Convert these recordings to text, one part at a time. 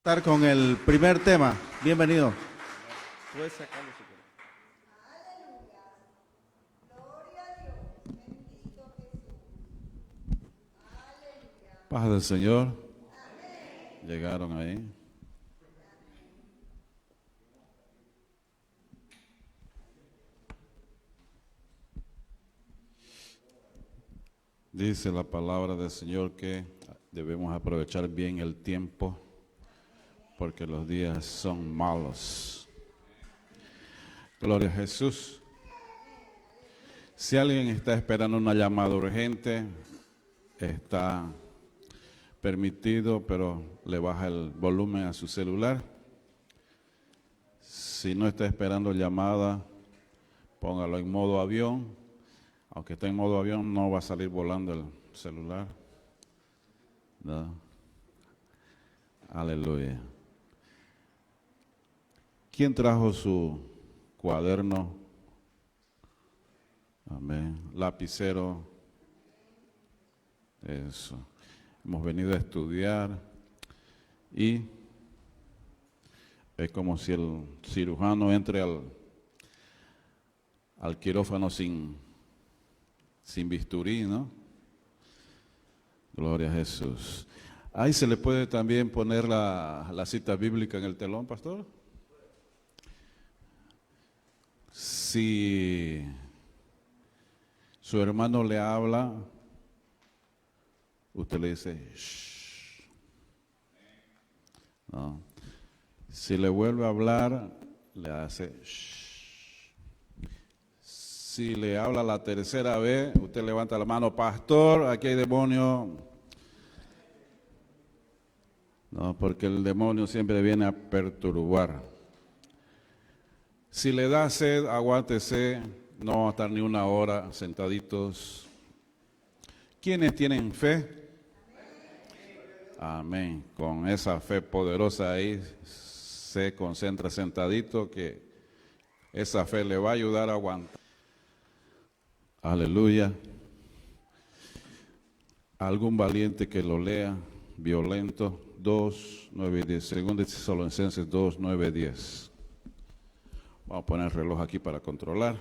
Estar con el primer tema. Bienvenido. Puedes sacarlo si quieres. Paz del Señor. Llegaron ahí. Dice la palabra del Señor que debemos aprovechar bien el tiempo porque los días son malos. Gloria a Jesús. Si alguien está esperando una llamada urgente, está permitido, pero le baja el volumen a su celular. Si no está esperando llamada, póngalo en modo avión. Aunque esté en modo avión, no va a salir volando el celular. No. Aleluya. ¿Quién trajo su cuaderno? Amén. Lapicero. Eso. Hemos venido a estudiar y es como si el cirujano entre al quirófano sin bisturí, ¿no? Gloria a Jesús. Ahí se le puede también poner la cita bíblica en el telón, pastor. Si su hermano le habla, usted le dice, shh. No. Si le vuelve a hablar, le hace, shh. Si le habla la tercera vez, usted levanta la mano, pastor, aquí hay demonio. No, porque el demonio siempre viene a perturbar. Si le da sed, aguántese, no va a estar ni una hora sentaditos. ¿Quiénes tienen fe? Amén. Con esa fe poderosa ahí, se concentra sentadito, que esa fe le va a ayudar a aguantar. Aleluya. Algún valiente que lo lea, violento, 2, 9 y 10. Segundo Tesalonicenses 2, 9 y 10. Vamos a poner el reloj aquí para controlar.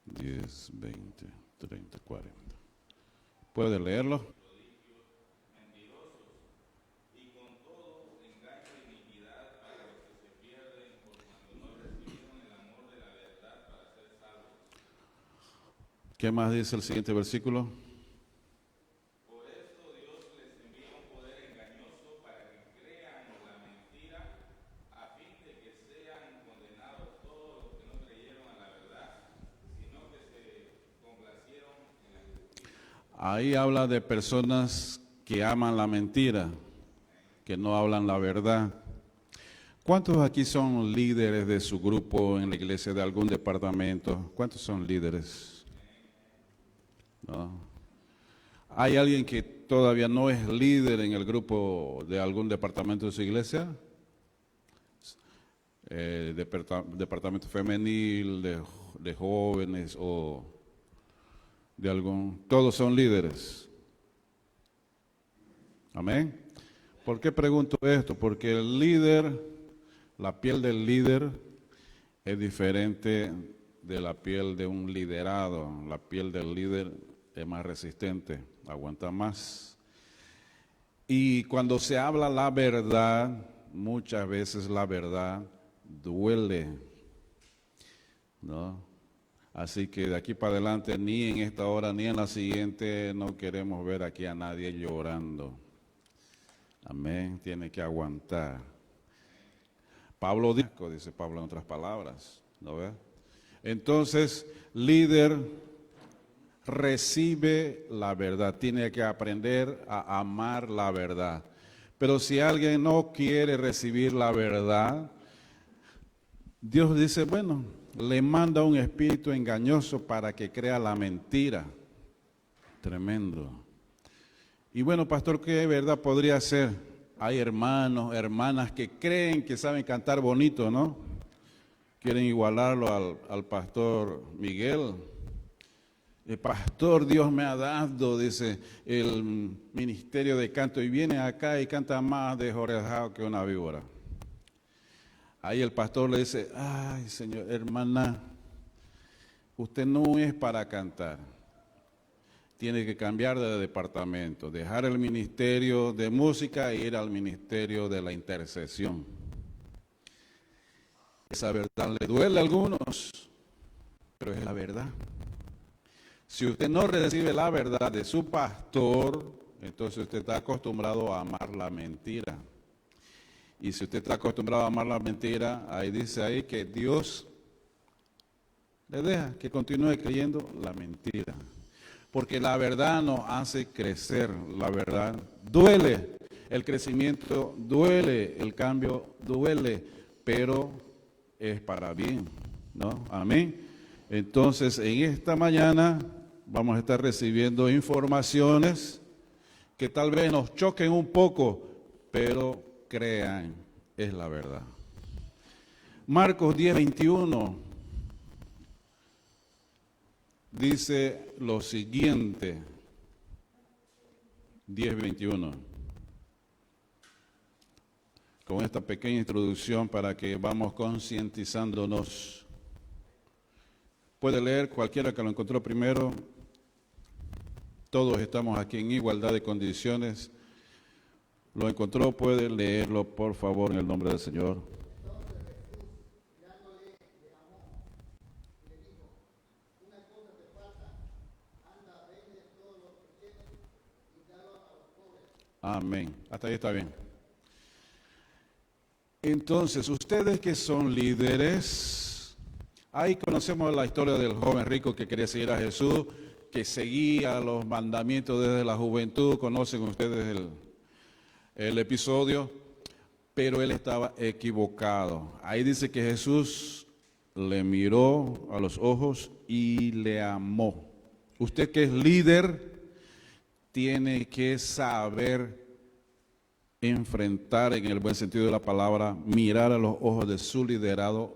10, 20, 30, 40. ¿Puede leerlo? ¿Qué más dice el siguiente versículo? Por esto Dios les envía un poder engañoso para que crean la mentira, a fin de que sean condenados todos los que no creyeron a la verdad, sino que se complacieron en la mentira. Ahí habla de personas que aman la mentira, que no hablan la verdad. ¿Cuántos aquí son líderes de su grupo en la iglesia, de algún departamento? ¿Cuántos son líderes? ¿No? ¿Hay alguien que todavía no es líder en el grupo de algún departamento de su iglesia? Departamento femenil, de jóvenes o de algún... Todos son líderes. Amén. ¿Por qué pregunto esto? Porque el líder, la piel del líder es diferente de la piel de un liderado. La piel del líder es más resistente, aguanta más. Y cuando se habla la verdad, muchas veces la verdad duele, ¿no? Así que de aquí para adelante, ni en esta hora ni en la siguiente, no queremos ver aquí a nadie llorando. Amén, tiene que aguantar. Pablo dice Pablo en otras palabras, ¿no ve? Entonces, líder recibe la verdad, tiene que aprender a amar la verdad. Pero si alguien no quiere recibir la verdad, Dios dice, bueno, le manda un espíritu engañoso para que crea la mentira. Tremendo. Y bueno, pastor, ¿qué verdad podría ser? Hay hermanos, hermanas que creen que saben cantar bonito, ¿no? Quieren igualarlo al pastor Miguel. pastor, Dios me ha dado, dice, el ministerio de canto, y viene acá y canta más desorejado que una víbora. Ahí el pastor le dice, ay, señor, hermana, usted no es para cantar. Tiene que cambiar de departamento, dejar el ministerio de música e ir al ministerio de la intercesión. Esa verdad le duele a algunos, pero es la verdad. Si usted no recibe la verdad de su pastor, entonces usted está acostumbrado a amar la mentira. Y si usted está acostumbrado a amar la mentira, ahí dice ahí que Dios le deja que continúe creyendo la mentira. Porque la verdad nos hace crecer, la verdad duele, el crecimiento duele, el cambio duele, pero es para bien, ¿no? Amén. Entonces, en esta mañana vamos a estar recibiendo informaciones que tal vez nos choquen un poco, pero crean, es la verdad. Marcos 10:21 dice lo siguiente, 10:21. Con esta pequeña introducción para que vamos concientizándonos. Puede leer cualquiera que lo encontró primero. Todos estamos aquí en igualdad de condiciones. Lo encontró, puede leerlo, por favor, en el nombre del Señor. Amén. Hasta ahí está bien. Entonces, ustedes que son líderes, ahí conocemos la historia del joven rico que quería seguir a Jesús, que seguía los mandamientos desde la juventud. Conocen ustedes el episodio, pero él estaba equivocado. Ahí dice que Jesús le miró a los ojos y le amó. Usted que es líder, tiene que saber enfrentar, en el buen sentido de la palabra, mirar a los ojos de su liderado,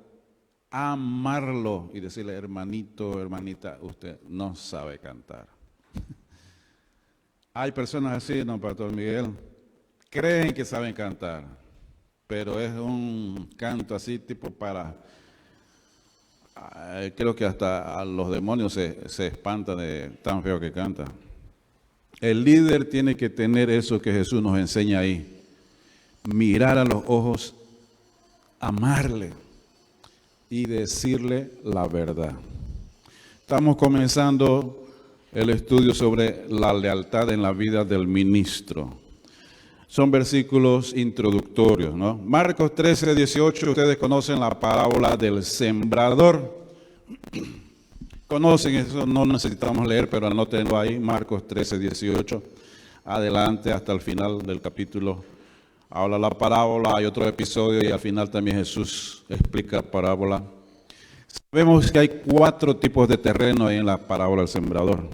amarlo y decirle, hermanito, hermanita, usted no sabe cantar. Hay personas así, ¿no, Pastor Miguel? Creen que saben cantar, pero es un canto así tipo para... creo que hasta a los demonios se espantan de tan feo que canta. El líder tiene que tener eso que Jesús nos enseña ahí. Mirar a los ojos, amarle y decirle la verdad. Estamos comenzando el estudio sobre la lealtad en la vida del ministro. Son versículos introductorios, ¿no? Marcos 13:18, ustedes conocen la parábola del sembrador. Conocen eso, no necesitamos leer, pero anótenlo ahí, Marcos 13:18, adelante hasta el final del capítulo. Habla la parábola, hay otro episodio y al final también Jesús explica la parábola. Sabemos que hay 4 tipos de terreno ahí en la parábola del sembrador.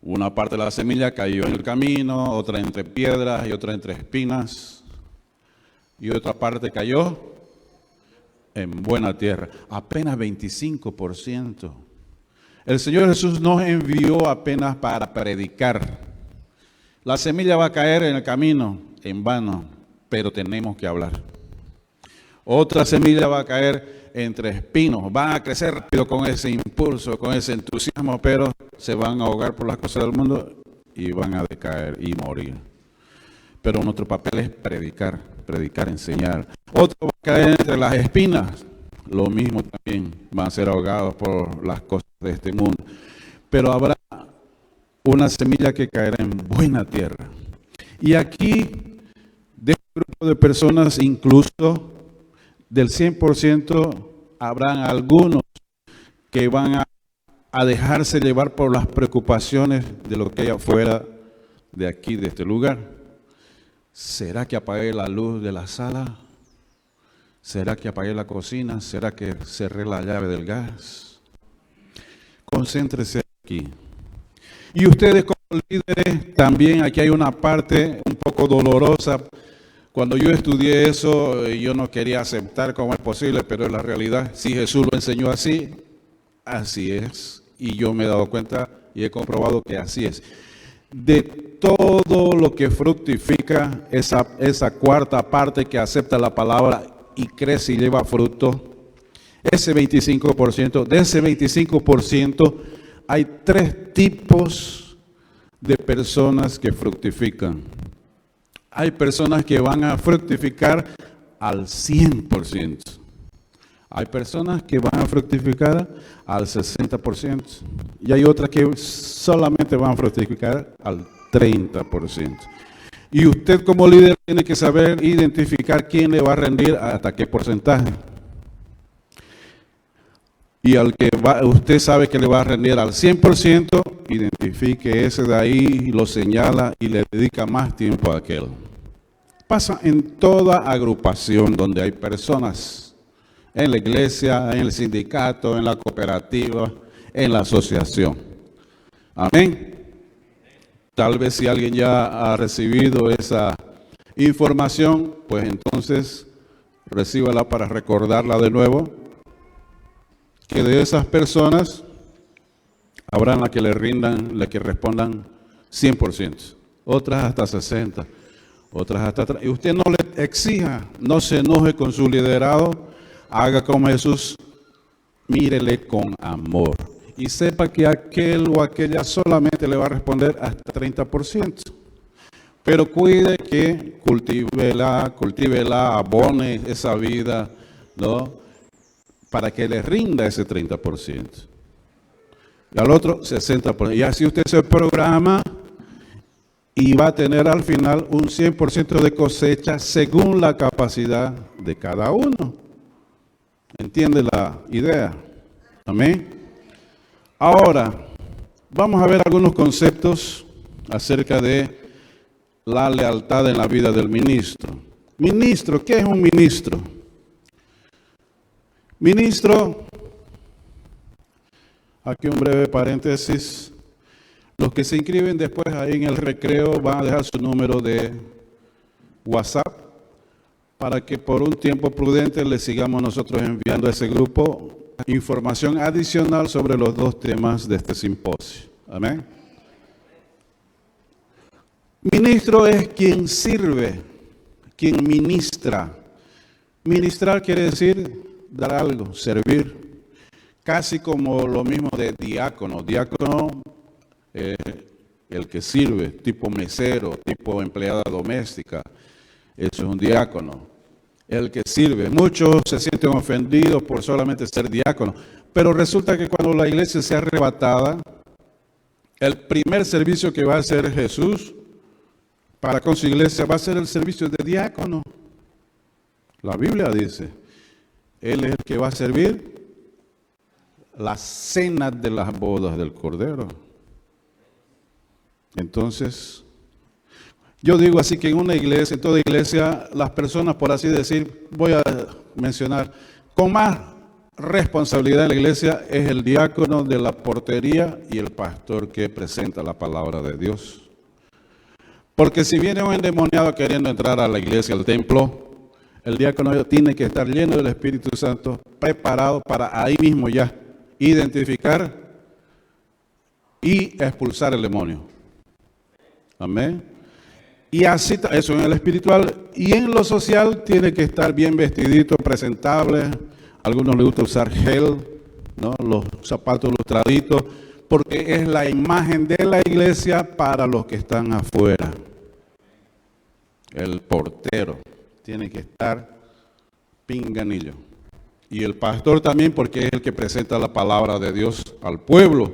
Una parte de la semilla cayó en el camino, otra entre piedras y otra entre espinas. Y otra parte cayó en buena tierra, apenas 25%. El Señor Jesús nos envió apenas para predicar. La semilla va a caer en el camino, en vano, pero tenemos que hablar. Otra semilla va a caer entre espinos, van a crecer rápido con ese impulso, con ese entusiasmo, pero se van a ahogar por las cosas del mundo y van a decaer y morir. Pero nuestro papel es predicar, enseñar. Otro va a caer entre las espinas, lo mismo también, van a ser ahogados por las cosas de este mundo. Pero habrá una semilla que caerá en buena tierra. Y aquí, de un grupo de personas, incluso del 100%, habrán algunos que van a dejarse llevar por las preocupaciones de lo que hay afuera de aquí, de este lugar. ¿Será que apagué la luz de la sala? ¿Será que apagué la cocina? ¿Será que cerré la llave del gas? Concéntrese aquí. Y ustedes como líderes, también aquí hay una parte un poco dolorosa. Cuando yo estudié eso, yo no quería aceptar cómo es posible, pero en la realidad, si Jesús lo enseñó así, así es. Y yo me he dado cuenta y he comprobado que así es. De todo lo que fructifica, esa cuarta parte que acepta la palabra y crece y lleva fruto, ese 25%, de ese 25% hay 3 tipos de personas que fructifican. Hay personas que van a fructificar al 100%. Hay personas que van a fructificar al 60%. Y hay otras que solamente van a fructificar al 30%. Y usted como líder tiene que saber identificar quién le va a rendir hasta qué porcentaje. Y al que usted sabe que le va a rendir al 100%, identifique ese de ahí, lo señala y le dedica más tiempo a aquel. Pasa en toda agrupación donde hay personas, en la iglesia, en el sindicato, en la cooperativa, en la asociación. Amén. Tal vez si alguien ya ha recibido esa información, pues entonces recíbala para recordarla de nuevo, que de esas personas habrán las que le rindan, las que respondan 100%, otras hasta 60%, otras hasta 30%. Y usted no le exija, no se enoje con su liderado, haga como Jesús, mírele con amor. Y sepa que aquel o aquella solamente le va a responder hasta 30%. Pero cuide que cultívela, abone esa vida, ¿no? Para que le rinda ese 30%. Y al otro 60%. Y así usted se programa y va a tener al final un 100% de cosecha según la capacidad de cada uno. ¿Entiende la idea? Amén. Ahora, vamos a ver algunos conceptos acerca de la lealtad en la vida del ministro. Ministro, ¿qué es un ministro? Ministro, aquí un breve paréntesis, los que se inscriben después ahí en el recreo van a dejar su número de WhatsApp para que por un tiempo prudente le sigamos nosotros enviando a ese grupo información adicional sobre los 2 temas de este simposio. Amén. Ministro es quien sirve, quien ministra. Ministrar quiere decir dar algo, servir, casi como lo mismo de diácono. Diácono, el que sirve, tipo mesero, tipo empleada doméstica, eso es un diácono. El que sirve, muchos se sienten ofendidos por solamente ser diácono, pero resulta que cuando la iglesia sea arrebatada, el primer servicio que va a hacer Jesús para con su iglesia va a ser el servicio de diácono. La Biblia dice, Él es el que va a servir la cena de las bodas del Cordero. Entonces, yo digo así que en una iglesia, en toda iglesia, las personas, por así decir, voy a mencionar, con más responsabilidad en la iglesia es el diácono de la portería y el pastor que presenta la palabra de Dios. Porque si viene un endemoniado queriendo entrar a la iglesia, al templo, el diácono tiene que estar lleno del Espíritu Santo, preparado para ahí mismo ya identificar y expulsar el demonio. Amén. Y así, eso en el espiritual. Y en lo social tiene que estar bien vestidito, presentable. A algunos les gusta usar gel, ¿no? Los zapatos lustraditos, porque es la imagen de la iglesia para los que están afuera. El portero tiene que estar pinganillo. Y el pastor también, porque es el que presenta la palabra de Dios al pueblo.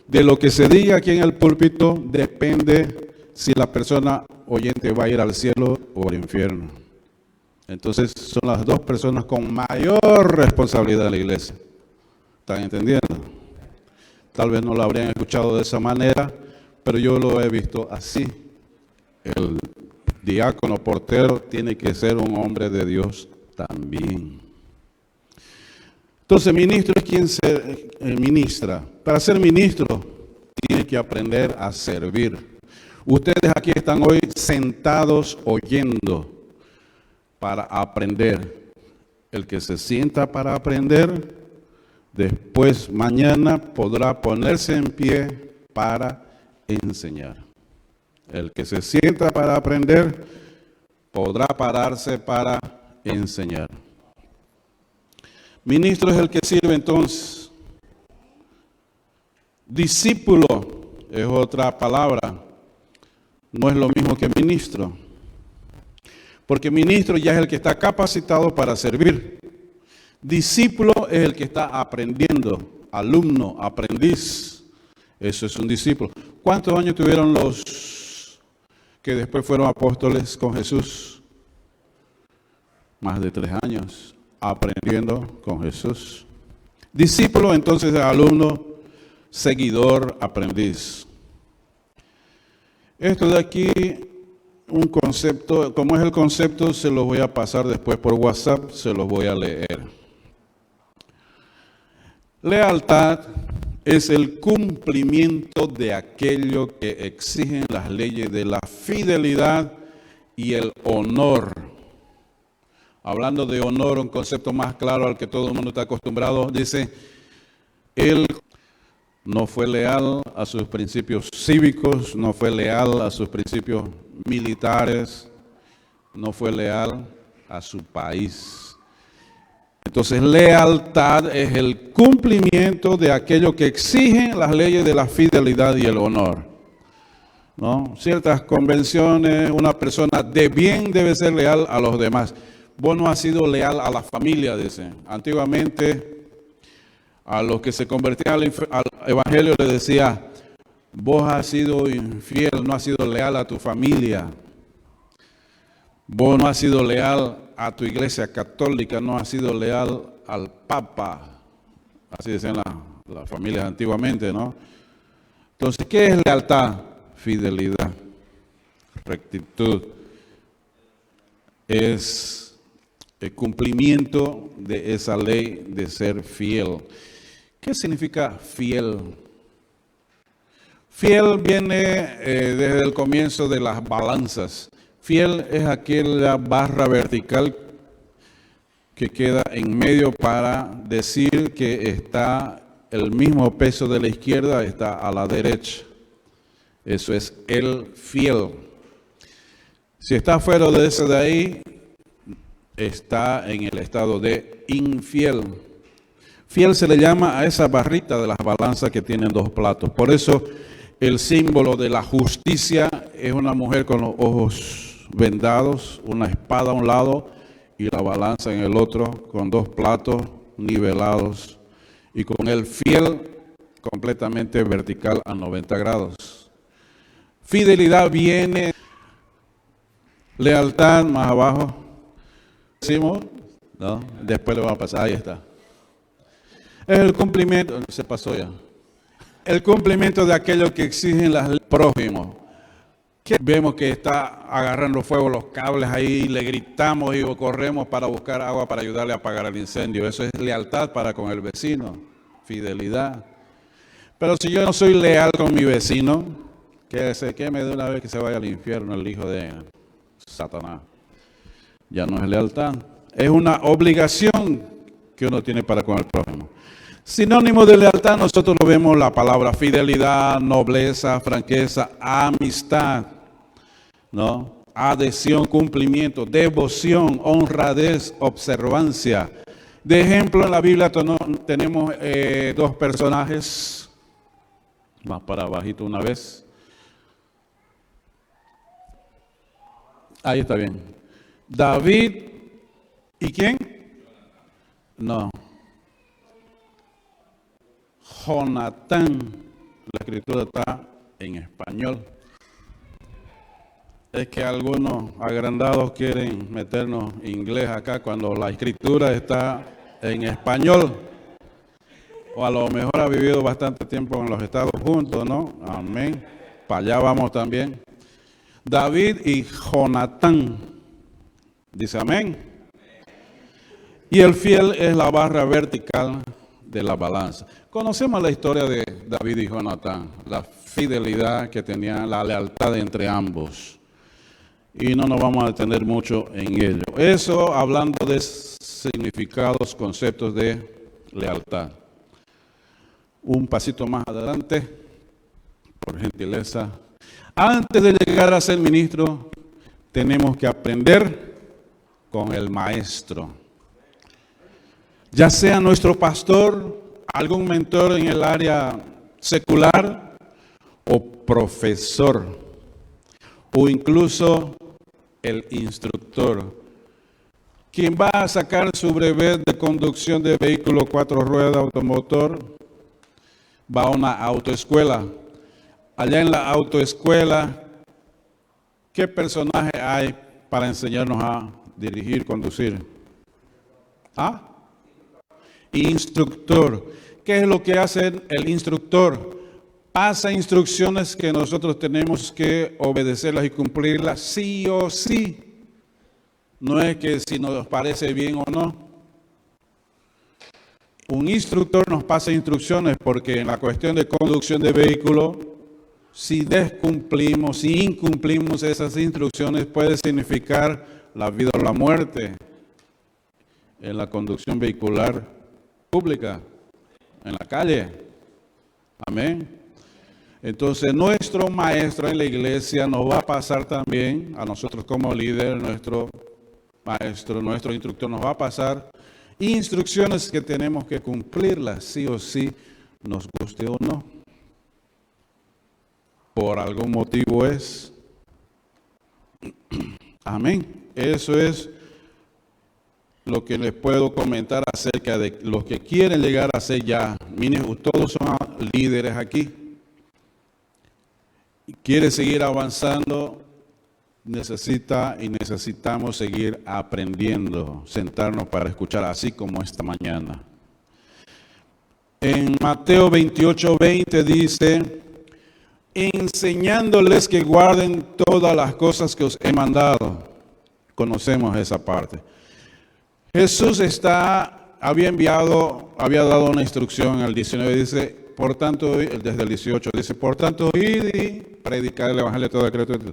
De lo que se diga aquí en el púlpito depende si la persona oyente va a ir al cielo o al infierno. Entonces son las 2 personas con mayor responsabilidad de la iglesia. ¿Están entendiendo? Tal vez no lo habrían escuchado de esa manera, pero yo lo he visto así. El diácono portero tiene que ser un hombre de Dios también. Entonces, ministro es quien se ministra. Para ser ministro, tiene que aprender a servir. Ustedes aquí están hoy sentados oyendo para aprender. El que se sienta para aprender Después, mañana podrá ponerse en pie para enseñar. El que se sienta para aprender, podrá pararse para enseñar. Ministro es el que sirve entonces. Discípulo es otra palabra. No es lo mismo que ministro. Porque ministro ya es el que está capacitado para servir. Discípulo es el que está aprendiendo. Alumno, aprendiz. Eso es un discípulo. ¿Cuántos años tuvieron los que después fueron apóstoles con Jesús? Más de 3 años aprendiendo con Jesús. Discípulo entonces es alumno, seguidor, aprendiz. Esto de aquí, un concepto, como es el concepto, se los voy a pasar después por WhatsApp, se los voy a leer. Lealtad es el cumplimiento de aquello que exigen las leyes de la fidelidad y el honor. Hablando de honor, un concepto más claro al que todo el mundo está acostumbrado, dice, él no fue leal a sus principios cívicos, no fue leal a sus principios militares, no fue leal a su país. Entonces, lealtad es el cumplimiento de aquello que exigen las leyes de la fidelidad y el honor, ¿no? Ciertas convenciones, una persona de bien debe ser leal a los demás. Vos no has sido leal a la familia, dice. Antiguamente, a los que se convertían al evangelio les decía, vos has sido infiel, no has sido leal a tu familia. Vos no has sido leal a tu iglesia católica, no has sido leal al Papa. Así decían las familias antiguamente, ¿no? Entonces, ¿qué es lealtad? Fidelidad, rectitud. Es el cumplimiento de esa ley de ser fiel. ¿Qué significa fiel? Fiel viene desde el comienzo de las balanzas. Fiel es aquella barra vertical que queda en medio para decir que está el mismo peso de la izquierda, está a la derecha. Eso es el fiel. Si está fuera de ese de ahí, está en el estado de infiel. Fiel se le llama a esa barrita de las balanzas que tienen 2 platos. Por eso el símbolo de la justicia es una mujer con los ojos vendados, una espada a un lado y la balanza en el otro, con 2 platos nivelados y con el fiel completamente vertical a 90 grados. Fidelidad viene, lealtad más abajo. ¿Decimos? ¿No? Después le vamos a pasar, ahí está. El cumplimiento, se pasó ya. El cumplimiento de aquello que exigen las leyes prójimos. Que vemos que está agarrando fuego los cables ahí, le gritamos y corremos para buscar agua para ayudarle a apagar el incendio. Eso es lealtad para con el vecino, fidelidad. Pero si yo no soy leal con mi vecino, que se queme de una vez que se vaya al infierno el hijo de Satanás. Ya no es lealtad, es una obligación que uno tiene para con el prójimo. Sinónimo de lealtad, nosotros lo vemos la palabra fidelidad, nobleza, franqueza, amistad, ¿no? Adhesión, cumplimiento, devoción, honradez, observancia. De ejemplo, en la Biblia tenemos 2 personajes, más para abajito una vez. Ahí está bien. David, ¿y quién? No. Jonatán. La escritura está en español. Es que algunos agrandados quieren meternos inglés acá cuando la escritura está en español. O a lo mejor ha vivido bastante tiempo en los Estados Unidos, ¿no? Amén. Para allá vamos también. David y Jonatán. Dice amén. Y el fiel es la barra vertical de la balanza. Conocemos la historia de David y Jonatán, la fidelidad que tenían, la lealtad entre ambos. Y no nos vamos a detener mucho en ello. Eso hablando de significados, conceptos de lealtad. un pasito más adelante, por gentileza. Antes de llegar a ser ministro, tenemos que aprender con el maestro. Ya sea nuestro pastor, algún mentor en el área secular o profesor, o incluso el instructor. Quien va a sacar su brevet de conducción de vehículo 4 ruedas automotor, va a una autoescuela. Allá en la autoescuela, ¿qué personaje hay para enseñarnos a dirigir, conducir? ¿Ah? Instructor. ¿Qué es lo que hace el instructor? Pasa instrucciones que nosotros tenemos que obedecerlas y cumplirlas sí o sí. No es que si nos parece bien o no. Un instructor nos pasa instrucciones porque en la cuestión de conducción de vehículo, si descumplimos, si incumplimos esas instrucciones, puede significar la vida o la muerte en la conducción vehicular pública, en la calle. Amén. Entonces, nuestro maestro en la iglesia nos va a pasar también, a nosotros como líder, nuestro maestro, nuestro instructor, nos va a pasar instrucciones que tenemos que cumplirlas, sí o sí, nos guste o no. Por algún motivo es. Amén. Eso es lo que les puedo comentar acerca de los que quieren llegar a ser ya. Miren, todos son líderes aquí. Quiere seguir avanzando, necesitamos seguir aprendiendo, sentarnos para escuchar, así como esta mañana. En Mateo 28:20 dice, enseñándoles que guarden todas las cosas que os he mandado. Conocemos esa parte. Jesús había dado una instrucción al 19, dice, por tanto, desde el 18, dice, por tanto, id y predicar el evangelio a toda criatura.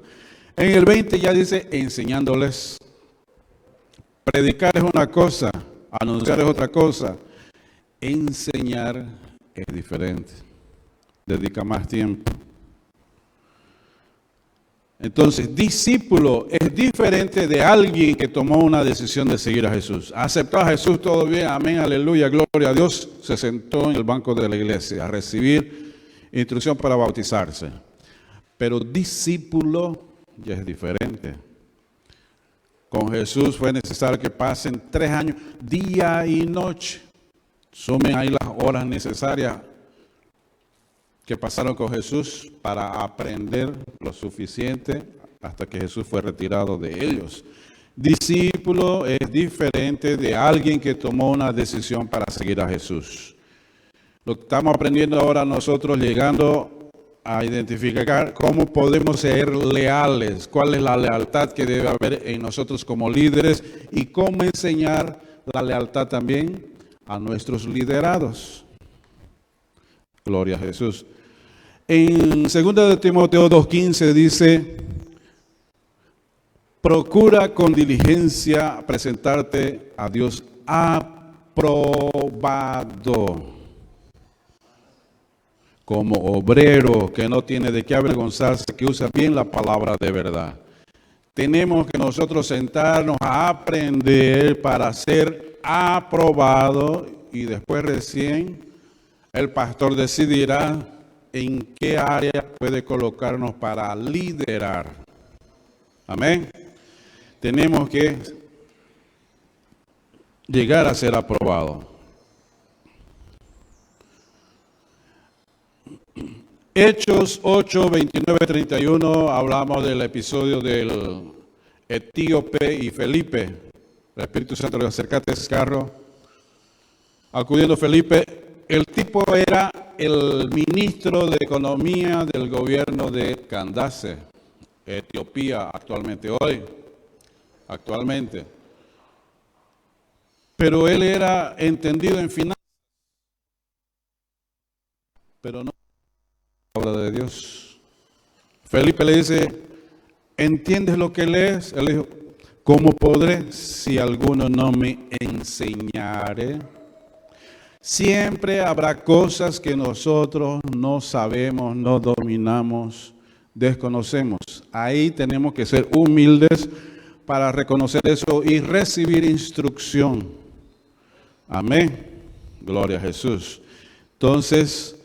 En el 20 ya dice, enseñándoles. Predicar es una cosa, anunciar es otra cosa. Enseñar es diferente. Dedica más tiempo. Entonces, discípulo es diferente de alguien que tomó una decisión de seguir a Jesús. Aceptó a Jesús, todo bien, amén, aleluya, gloria a Dios. Se sentó en el banco de la iglesia a recibir instrucción para bautizarse. Pero discípulo ya es diferente. Con Jesús fue necesario que pasen 3 años, día y noche. Sumen ahí las horas necesarias que pasaron con Jesús para aprender lo suficiente hasta que Jesús fue retirado de ellos. Discípulo es diferente de alguien que tomó una decisión para seguir a Jesús. Lo que estamos aprendiendo ahora nosotros, llegando a identificar cómo podemos ser leales, cuál es la lealtad que debe haber en nosotros como líderes y cómo enseñar la lealtad también a nuestros liderados. Gloria a Jesús. En 2 de Timoteo 2:15 dice, procura con diligencia presentarte a Dios aprobado, como obrero que no tiene de qué avergonzarse, que usa bien la palabra de verdad. Tenemos que nosotros sentarnos a aprender para ser aprobado y después recién el pastor decidirá en qué área puede colocarnos para liderar. Amén. Tenemos que llegar a ser aprobados. Hechos 8, 29, 31, hablamos del episodio del etíope y Felipe. El Espíritu Santo le acercaste a ese carro. Acudiendo Felipe, el tipo era el ministro de Economía del gobierno de Candace, Etiopía, actualmente. Pero él era entendido en finanzas, pero no la palabra de Dios. Felipe le dice, ¿entiendes lo que lees? Él dijo, ¿cómo podré si alguno no me enseñare? Siempre habrá cosas que nosotros no sabemos, no dominamos, desconocemos. Ahí tenemos que ser humildes para reconocer eso y recibir instrucción. Amén. Gloria a Jesús. Entonces,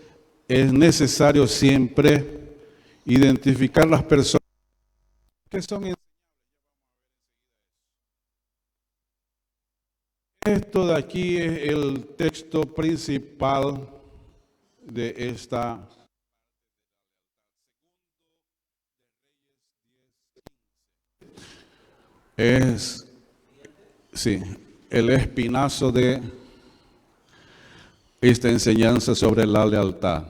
es necesario siempre identificar las personas que son. Esto de aquí es el texto principal de esta. Es, sí, el espinazo de esta enseñanza sobre la lealtad.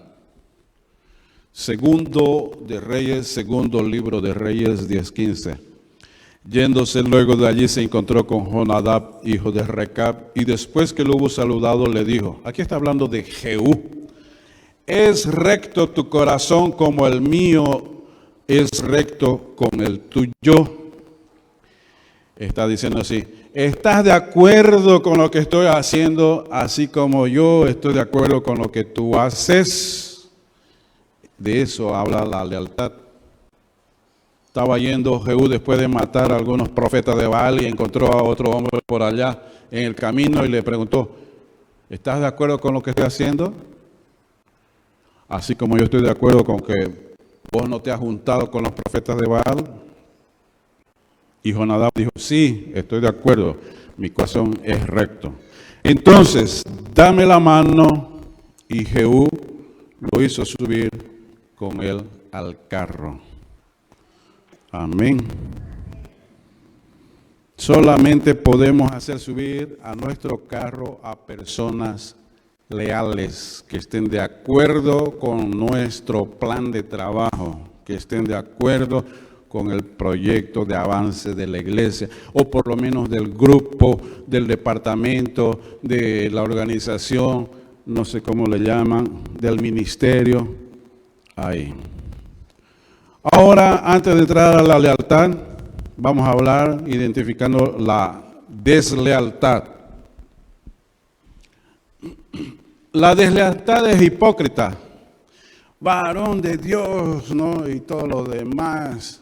Segundo de Reyes, segundo libro de Reyes 10:15. Yéndose luego de allí se encontró con Jonadab, hijo de Recab, y después que lo hubo saludado le dijo, aquí está hablando de Jehú, es recto tu corazón como el mío es recto con el tuyo. Está diciendo así, ¿estás de acuerdo con lo que estoy haciendo, así como yo estoy de acuerdo con lo que tú haces? De eso habla la lealtad. Estaba yendo Jehú después de matar a algunos profetas de Baal y encontró a otro hombre por allá en el camino y le preguntó, ¿estás de acuerdo con lo que estoy haciendo? Así como yo estoy de acuerdo con que vos no te has juntado con los profetas de Baal. Y Jonadab dijo, sí, estoy de acuerdo, mi corazón es recto. Entonces, dame la mano, y Jehú lo hizo subir con él al carro. Amén. Solamente podemos hacer subir a nuestro carro a personas leales, que estén de acuerdo con nuestro plan de trabajo, que estén de acuerdo con el proyecto de avance de la iglesia, o por lo menos del grupo, del departamento, de la organización, no sé cómo le llaman, del ministerio, ahí. Ahora, antes de entrar a la lealtad, vamos a hablar identificando la deslealtad. La deslealtad es hipócrita, varón de Dios, ¿no? Y todo lo demás.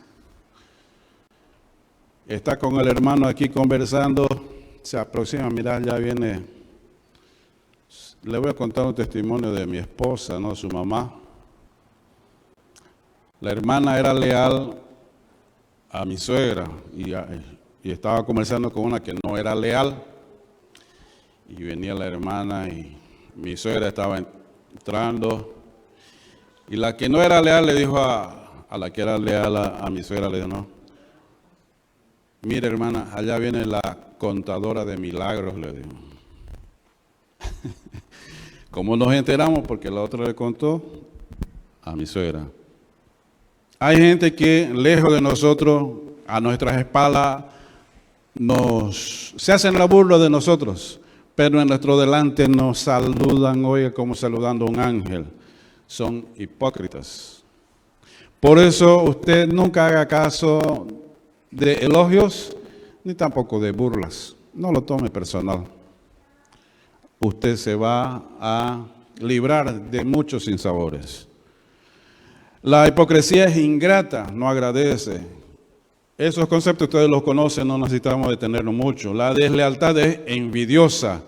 Está con el hermano aquí conversando, se aproxima, mira, ya viene. Le voy a contar un testimonio de mi esposa, ¿no? Su mamá. La hermana era leal a mi suegra y estaba conversando con una que no era leal. Y venía la hermana y mi suegra estaba entrando. Y la que no era leal le dijo a la que era leal a mi suegra, le dijo, no, mire hermana, allá viene la contadora de milagros, le dijo. ¿Cómo nos enteramos? Porque la otra le contó a mi suegra. Hay gente que lejos de nosotros, a nuestras espaldas, se hacen la burla de nosotros, pero en nuestro delante nos saludan, oye, como saludando a un ángel. Son hipócritas. Por eso usted nunca haga caso de elogios, ni tampoco de burlas. No lo tome personal. Usted se va a librar de muchos sinsabores. La hipocresía es ingrata, no agradece. Esos conceptos ustedes los conocen, no necesitamos detenernos mucho. La deslealtad es envidiosa.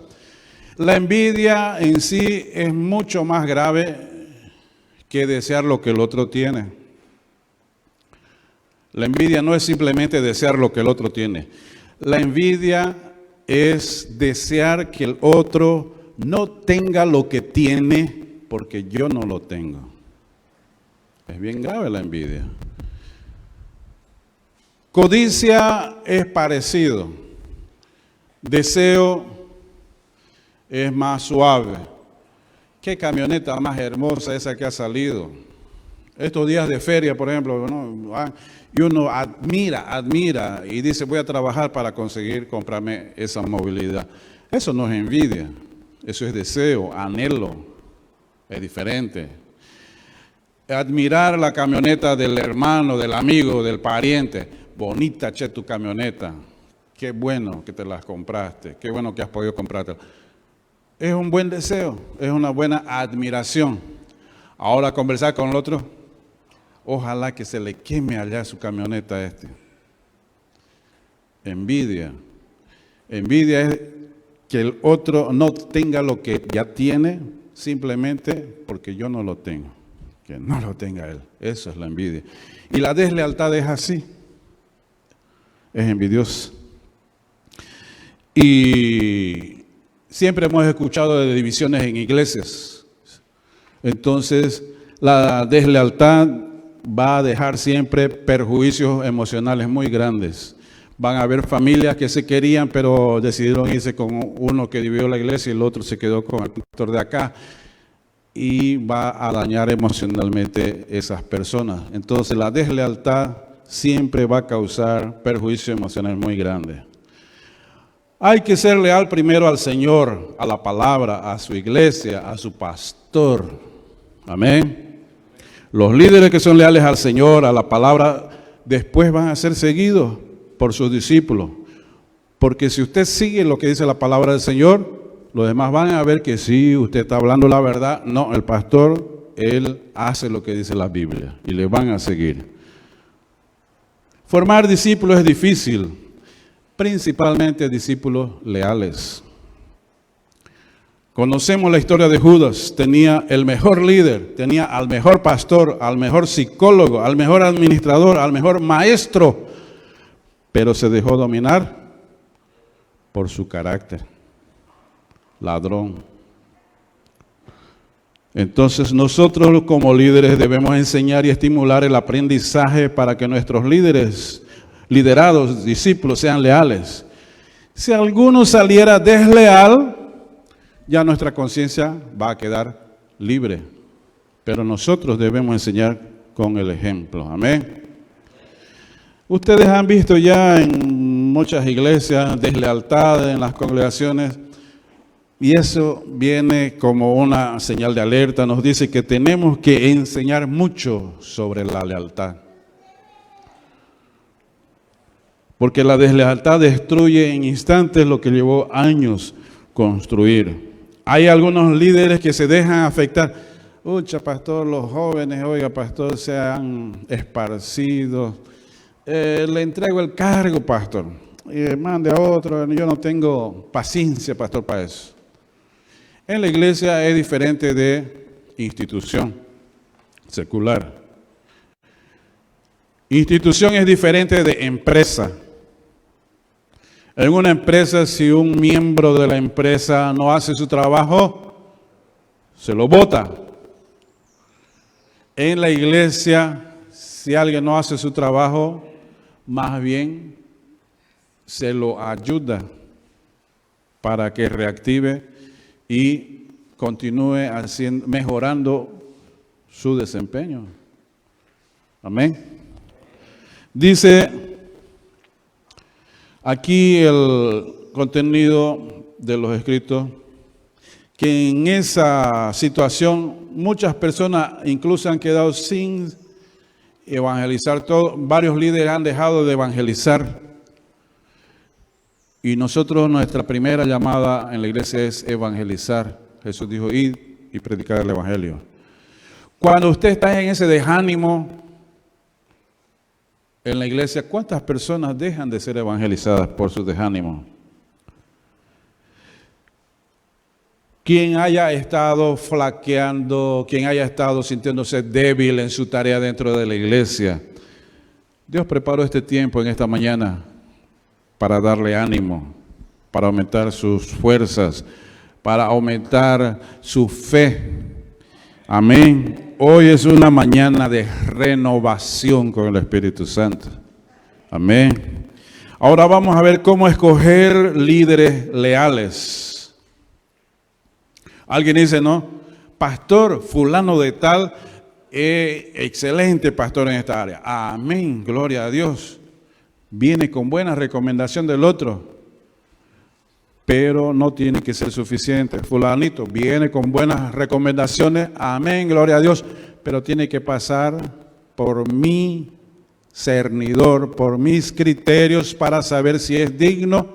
La envidia en sí es mucho más grave que desear lo que el otro tiene. La envidia no es simplemente desear lo que el otro tiene. La envidia es desear que el otro no tenga lo que tiene porque yo no lo tengo. Es bien grave la envidia. Codicia es parecido. Deseo es más suave. ¿Qué camioneta más hermosa esa que ha salido? Estos días de feria, por ejemplo, ¿no? Y uno admira y dice, voy a trabajar para conseguir comprarme esa movilidad. Eso no es envidia, eso es deseo, anhelo, es diferente. Admirar la camioneta del hermano, del amigo, del pariente. Bonita, che, tu camioneta. Qué bueno que te las compraste. Qué bueno que has podido comprártela. Es un buen deseo, es una buena admiración. Ahora conversar con el otro, ojalá que se le queme allá su camioneta a este. Envidia. Envidia es que el otro no tenga lo que ya tiene simplemente porque yo no lo tengo. Que no lo tenga él. Eso es la envidia. Y la deslealtad es así. Es envidiosa. Y siempre hemos escuchado de divisiones en iglesias. Entonces, la deslealtad va a dejar siempre perjuicios emocionales muy grandes. Van a haber familias que se querían, pero decidieron irse con uno que dividió la iglesia y el otro se quedó con el pastor de acá. Y va a dañar emocionalmente esas personas. Entonces, la deslealtad siempre va a causar perjuicios emocionales muy grandes. Hay que ser leal primero al Señor, a la palabra, a su iglesia, a su pastor. Amén. Los líderes que son leales al Señor, a la palabra, después van a ser seguidos por sus discípulos. Porque si usted sigue lo que dice la palabra del Señor, los demás van a ver que sí, usted está hablando la verdad. No, el pastor, él hace lo que dice la Biblia y le van a seguir. Formar discípulos es difícil, principalmente discípulos leales. Conocemos la historia de Judas. Tenía el mejor líder, tenía al mejor pastor, al mejor psicólogo, al mejor administrador, al mejor maestro, pero se dejó dominar por su carácter. Ladrón. Entonces nosotros como líderes debemos enseñar y estimular el aprendizaje para que nuestros liderados, discípulos sean leales. Si alguno saliera desleal, ya nuestra conciencia va a quedar libre. Pero nosotros debemos enseñar con el ejemplo. Amén. Ustedes han visto ya en muchas iglesias deslealtad en las congregaciones. Y eso viene como una señal de alerta, nos dice que tenemos que enseñar mucho sobre la lealtad. Porque la deslealtad destruye en instantes lo que llevó años construir. Hay algunos líderes que se dejan afectar. Ucha, pastor, los jóvenes, oiga, pastor, se han esparcido. Le entrego el cargo, pastor. Y mande a otro, yo no tengo paciencia, pastor, para eso. En la iglesia es diferente de institución secular. Institución es diferente de empresa. En una empresa, si un miembro de la empresa no hace su trabajo, se lo bota. En la iglesia, si alguien no hace su trabajo, más bien se lo ayuda para que reactive y continúe mejorando su desempeño. Amén. Dice aquí el contenido de los escritos que en esa situación muchas personas incluso han quedado sin evangelizar. Varios líderes han dejado de evangelizar. Y nosotros, nuestra primera llamada en la iglesia es evangelizar. Jesús dijo, id y predicar el evangelio. Cuando usted está en ese desánimo en la iglesia, ¿cuántas personas dejan de ser evangelizadas por su desánimo? Quien haya estado flaqueando, quien haya estado sintiéndose débil en su tarea dentro de la iglesia, Dios preparó este tiempo en esta mañana para darle ánimo, para aumentar sus fuerzas, para aumentar su fe. Amén. Hoy es una mañana de renovación con el Espíritu Santo. Amén. Ahora vamos a ver cómo escoger líderes leales. Alguien dice, no, pastor fulano de tal, excelente pastor en esta área. Amén, gloria a Dios. Viene con buena recomendación del otro, pero no tiene que ser suficiente. Fulanito viene con buenas recomendaciones, amén, gloria a Dios, pero tiene que pasar por mi cernidor, por mis criterios para saber si es digno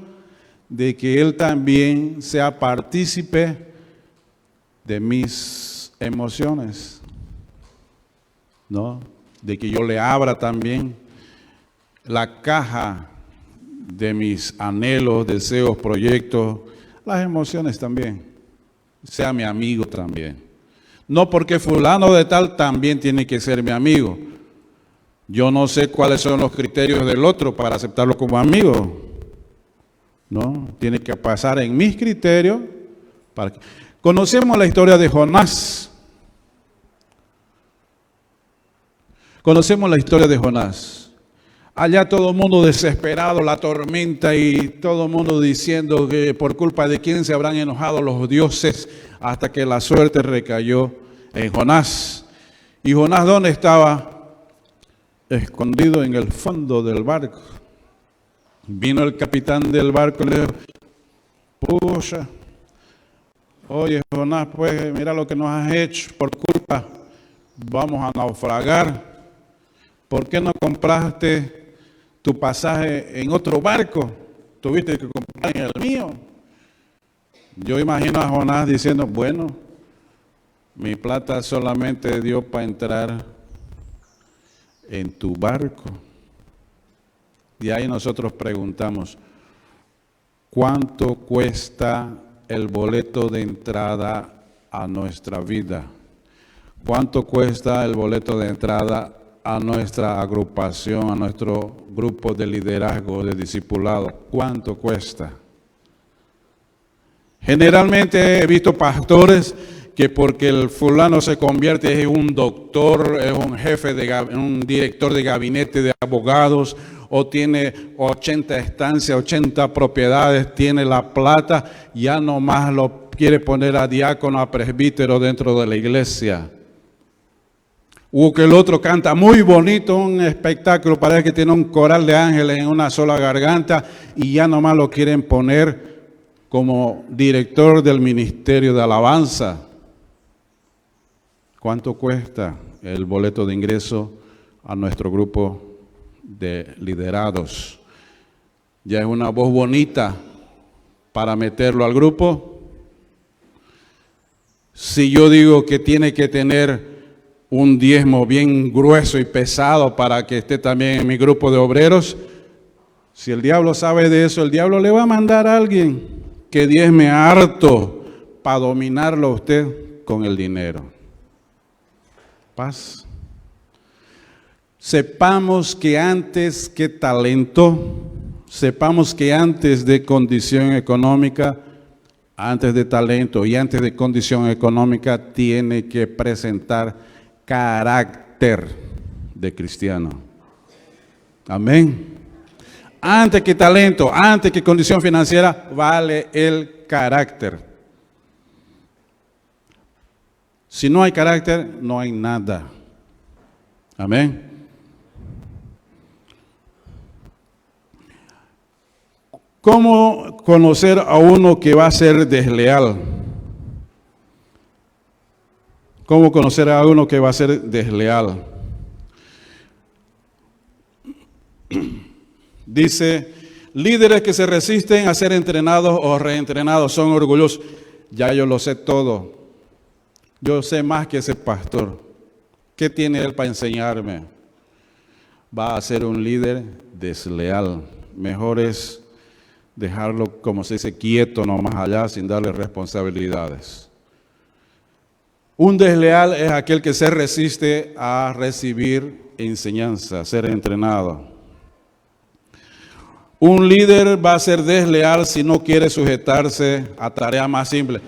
de que él también sea partícipe de mis emociones, ¿no? De que yo le abra también la caja de mis anhelos, deseos, proyectos, las emociones también. Sea mi amigo también. No porque fulano de tal también tiene que ser mi amigo. Yo no sé cuáles son los criterios del otro para aceptarlo como amigo. No, tiene que pasar en mis criterios. Conocemos la historia de Jonás. Conocemos la historia de Jonás. Allá todo el mundo desesperado, la tormenta y todo el mundo diciendo que por culpa de quién se habrán enojado los dioses, hasta que la suerte recayó en Jonás. ¿Y Jonás dónde estaba? Escondido en el fondo del barco. Vino el capitán del barco y le dijo: pucha, oye Jonás, pues mira lo que nos has hecho, por culpa vamos a naufragar. ¿Por qué no compraste tu pasaje en otro barco? Tuviste que comprar en el mío. Yo imagino a Jonás diciendo: bueno, mi plata solamente dio para entrar en tu barco. Y ahí nosotros preguntamos: ¿cuánto cuesta el boleto de entrada a nuestra vida? ¿Cuánto cuesta el boleto de entrada a nuestra agrupación, a nuestro grupo de liderazgo, de discipulado? ¿Cuánto cuesta? Generalmente he visto pastores que porque el fulano se convierte en un doctor, es un jefe, un director de gabinete de abogados, o tiene 80 estancias, 80 propiedades, tiene la plata, ya nomás lo quiere poner a diácono, a presbítero dentro de la iglesia. O que el otro canta muy bonito, un espectáculo, parece que tiene un coral de ángeles en una sola garganta, y ya nomás lo quieren poner como director del ministerio de alabanza. ¿Cuánto cuesta el boleto de ingreso a nuestro grupo de liderados? ¿Ya es una voz bonita para meterlo al grupo? Si yo digo que tiene que tener un diezmo bien grueso y pesado para que esté también en mi grupo de obreros, si el diablo sabe de eso, el diablo le va a mandar a alguien que diezme harto para dominarlo a usted con el dinero. Paz. Sepamos que antes que talento, sepamos que antes de condición económica, antes de talento y antes de condición económica, tiene que presentar carácter de cristiano. Amén. Antes que talento, antes que condición financiera, vale el carácter. Si no hay carácter, no hay nada. Amén. ¿Cómo conocer a uno que va a ser desleal? ¿Cómo conocer a uno que va a ser desleal? Dice: líderes que se resisten a ser entrenados o reentrenados son orgullosos. Ya yo lo sé todo. Yo sé más que ese pastor. ¿Qué tiene él para enseñarme? Va a ser un líder desleal. Mejor es dejarlo, como se dice, quieto nomás allá, sin darle responsabilidades. Un desleal es aquel que se resiste a recibir enseñanza, a ser entrenado. Un líder va a ser desleal si no quiere sujetarse a tareas más simples.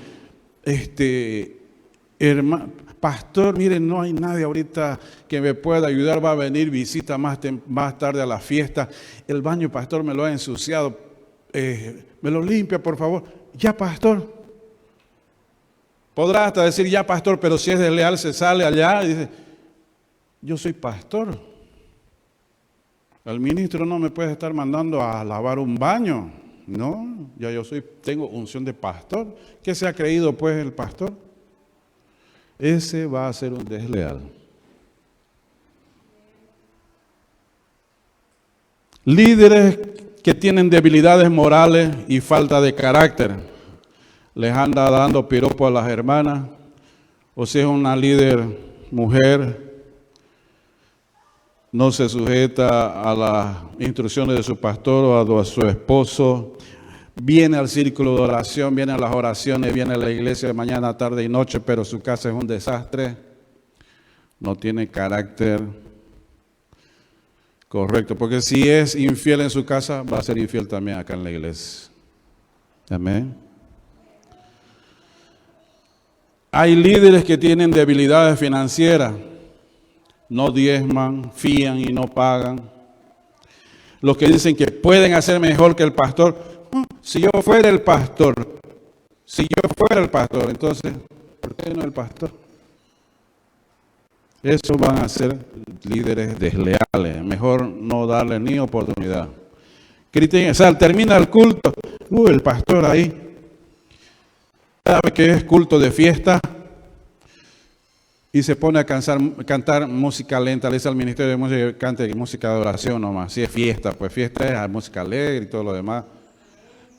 Hermano, pastor, miren, no hay nadie ahorita que me pueda ayudar, va a venir visita más tarde a la fiesta. El baño, pastor, me lo ha ensuciado. Me lo limpia, por favor. Ya, pastor. Podrá hasta decir ya, pastor, pero si es desleal se sale allá y dice: yo soy pastor. El ministro no me puede estar mandando a lavar un baño. No, ya tengo unción de pastor. ¿Qué se ha creído pues el pastor? Ese va a ser un desleal. Líderes que tienen debilidades morales y falta de carácter. Les anda dando piropo a las hermanas, o si es una líder mujer, no se sujeta a las instrucciones de su pastor o a su esposo, viene al círculo de oración, viene a las oraciones, viene a la iglesia de mañana, tarde y noche, pero su casa es un desastre, no tiene carácter correcto, porque si es infiel en su casa, va a ser infiel también acá en la iglesia. Amén. Hay líderes que tienen debilidades financieras, no diezman, fían y no pagan. Los que dicen que pueden hacer mejor que el pastor. Si yo fuera el pastor, entonces, ¿por qué no el pastor? Esos van a ser líderes desleales. Mejor no darle ni oportunidad. O sea, termina el culto. El pastor ahí. ¿Sabe que es culto de fiesta? Y se pone a cantar música lenta. Le dice al ministerio de música que cante música de oración nomás. Si es fiesta, pues fiesta es música alegre y todo lo demás.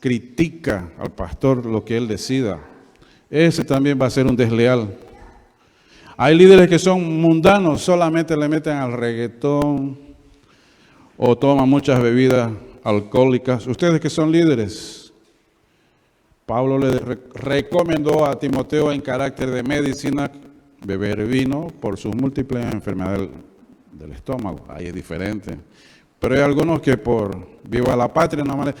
Critica al pastor lo que él decida. Ese también va a ser un desleal. Hay líderes que son mundanos, solamente le meten al reggaetón o toman muchas bebidas alcohólicas. Ustedes que son líderes, Pablo le recomendó a Timoteo en carácter de medicina beber vino por sus múltiples enfermedades del estómago. Ahí es diferente. Pero hay algunos que por viva la patria nomás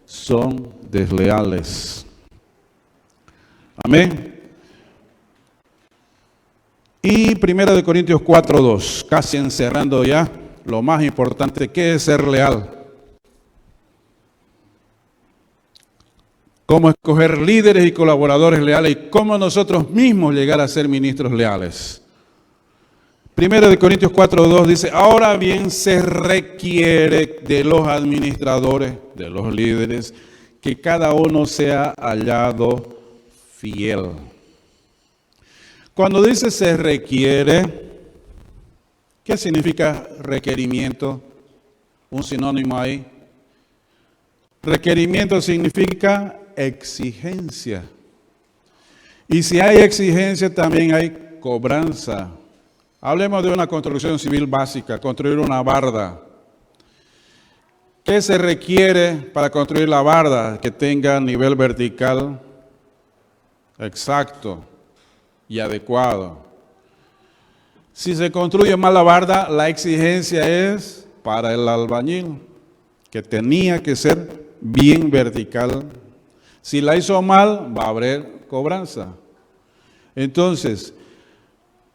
son desleales. Amén. Y 1 Corintios 4:2, casi encerrando ya lo más importante, ¿qué es ser leal? Cómo escoger líderes y colaboradores leales y cómo nosotros mismos llegar a ser ministros leales. 1 Corintios 4:2 dice, ahora bien se requiere de los administradores, de los líderes, que cada uno sea hallado fiel. Cuando dice se requiere, ¿qué significa requerimiento? Un sinónimo ahí. Requerimiento significa exigencia. Y si hay exigencia, también hay cobranza. Hablemos de una construcción civil básica, construir una barda. ¿Qué se requiere para construir la barda? Que tenga nivel vertical exacto y adecuado. Si se construye mal la barda, la exigencia es para el albañil, que tenía que ser bien vertical. Si la hizo mal, va a haber cobranza. Entonces,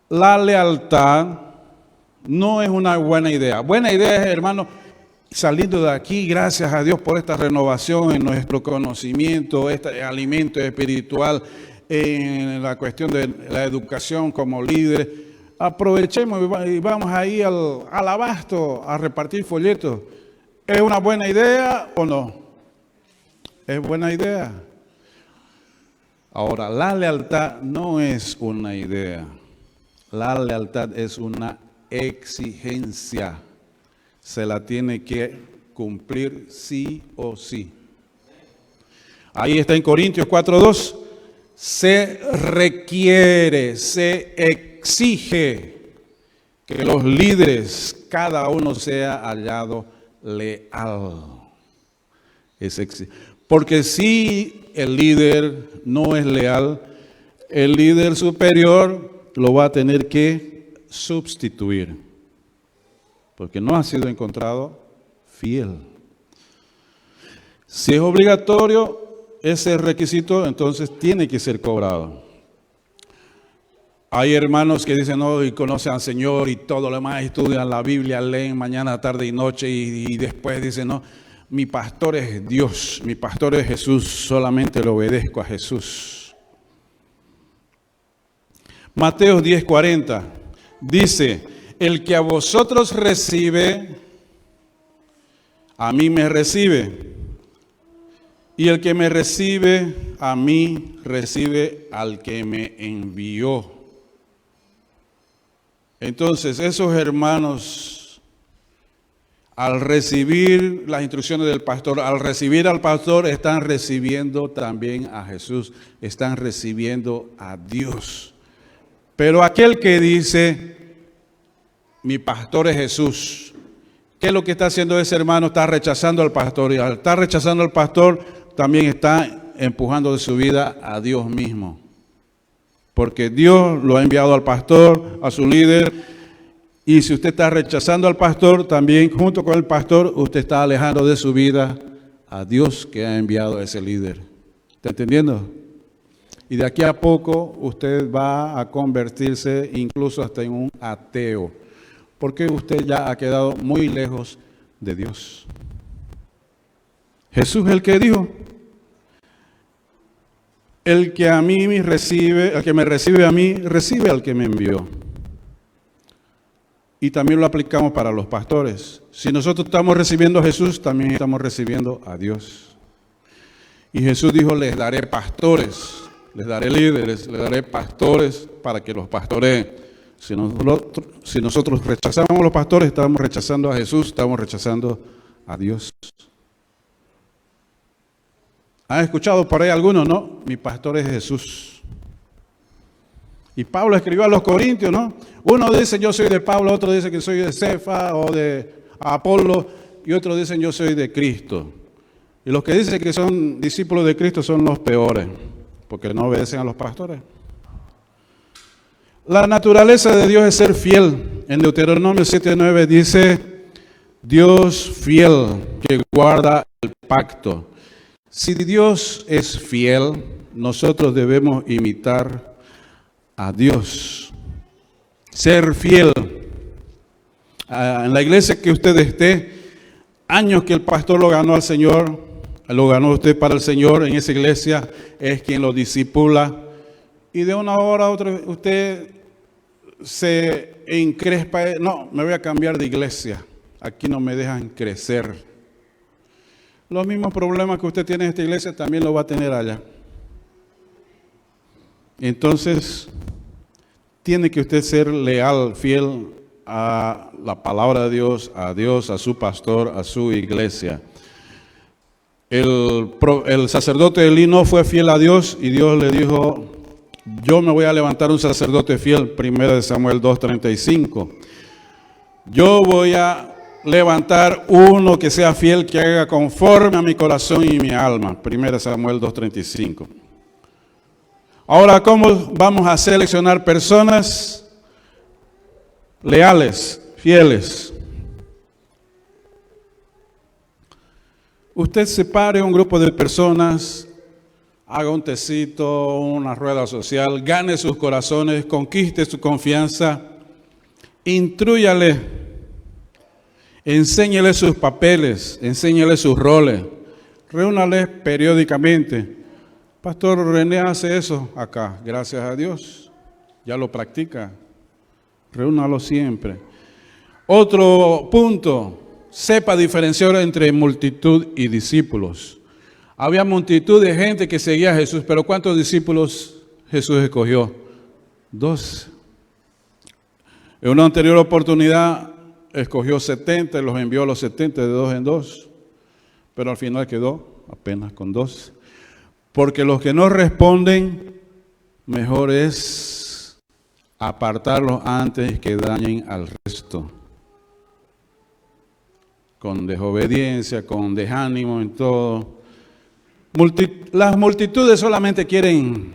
la lealtad no es una buena idea. Buena idea es, hermano, saliendo de aquí, gracias a Dios por esta renovación en nuestro conocimiento, este alimento espiritual, en la cuestión de la educación como líder. Aprovechemos y vamos ahí al abasto a repartir folletos. ¿Es una buena idea o no? Es buena idea. Ahora, la lealtad no es una idea. La lealtad es una exigencia. Se la tiene que cumplir sí o sí. Ahí está en Corintios 4:2. Se requiere, se exige que los líderes, cada uno sea hallado leal. Porque si el líder no es leal, el líder superior lo va a tener que sustituir, porque no ha sido encontrado fiel. Si es obligatorio ese requisito, entonces tiene que ser cobrado. Hay hermanos que dicen, no, y conocen al Señor y todo lo demás, estudian la Biblia, leen mañana, tarde y noche, y después dicen, no, mi pastor es Dios, mi pastor es Jesús, solamente le obedezco a Jesús. Mateo 10:40 dice, el que a vosotros recibe, a mí me recibe. Y el que me recibe, a mí recibe al que me envió. Entonces, esos hermanos, al recibir las instrucciones del pastor, al recibir al pastor, están recibiendo también a Jesús, están recibiendo a Dios. Pero aquel que dice, mi pastor es Jesús, ¿qué es lo que está haciendo ese hermano? Está rechazando al pastor, y al estar rechazando al pastor, también está empujando de su vida a Dios mismo. Porque Dios lo ha enviado al pastor, a su líder, y si usted está rechazando al pastor, también junto con el pastor, usted está alejando de su vida a Dios que ha enviado a ese líder. ¿Está entendiendo? Y de aquí a poco usted va a convertirse incluso hasta en un ateo, porque usted ya ha quedado muy lejos de Dios. Jesús es el que dijo, el que a mí me recibe, el que me recibe a mí, recibe al que me envió. Y también lo aplicamos para los pastores. Si nosotros estamos recibiendo a Jesús, también estamos recibiendo a Dios. Y Jesús dijo, les daré pastores, les daré líderes, les daré pastores para que los pastoreen. Si nosotros rechazamos a los pastores, estamos rechazando a Jesús, estamos rechazando a Dios. ¿Han escuchado por ahí algunos? No, mi pastor es Jesús. Y Pablo escribió a los Corintios, ¿no? Uno dice yo soy de Pablo, otro dice que soy de Cefa o de Apolo, y otros dicen yo soy de Cristo. Y los que dicen que son discípulos de Cristo son los peores, porque no obedecen a los pastores. La naturaleza de Dios es ser fiel. En Deuteronomio 7:9 dice, Dios fiel que guarda el pacto. Si Dios es fiel, nosotros debemos imitar a Dios. Ser fiel. En la iglesia que usted esté, años que el pastor lo ganó al Señor, lo ganó usted para el Señor, en esa iglesia es quien lo discipula. Y de una hora a otra usted se encrespa, no, me voy a cambiar de iglesia, aquí no me dejan crecer. Los mismos problemas que usted tiene en esta iglesia también lo va a tener allá. Entonces, tiene que usted ser leal, fiel a la palabra de Dios, a su pastor, a su iglesia. El sacerdote Elí no fue fiel a Dios y Dios le dijo, yo me voy a levantar un sacerdote fiel, 1 Samuel 2:35. Yo voy a levantar uno que sea fiel, que haga conforme a mi corazón y mi alma, 1 Samuel 2:35. Ahora, ¿cómo vamos a seleccionar personas leales, fieles? Usted separe un grupo de personas, haga un tecito, una rueda social, gane sus corazones, conquiste su confianza, instrúyale, enséñele sus papeles, enséñele sus roles, reúnales periódicamente. Pastor René hace eso acá, gracias a Dios, ya lo practica, reúnalo siempre. Otro punto, sepa diferenciar entre multitud y discípulos. Había multitud de gente que seguía a Jesús, pero ¿cuántos discípulos Jesús escogió? 12. En una anterior oportunidad escogió 70, los envió a los 70 de 2 en 2, pero al final quedó apenas con 2. Porque los que no responden, mejor es apartarlos antes que dañen al resto. Con desobediencia, con desánimo en todo. Las multitudes solamente quieren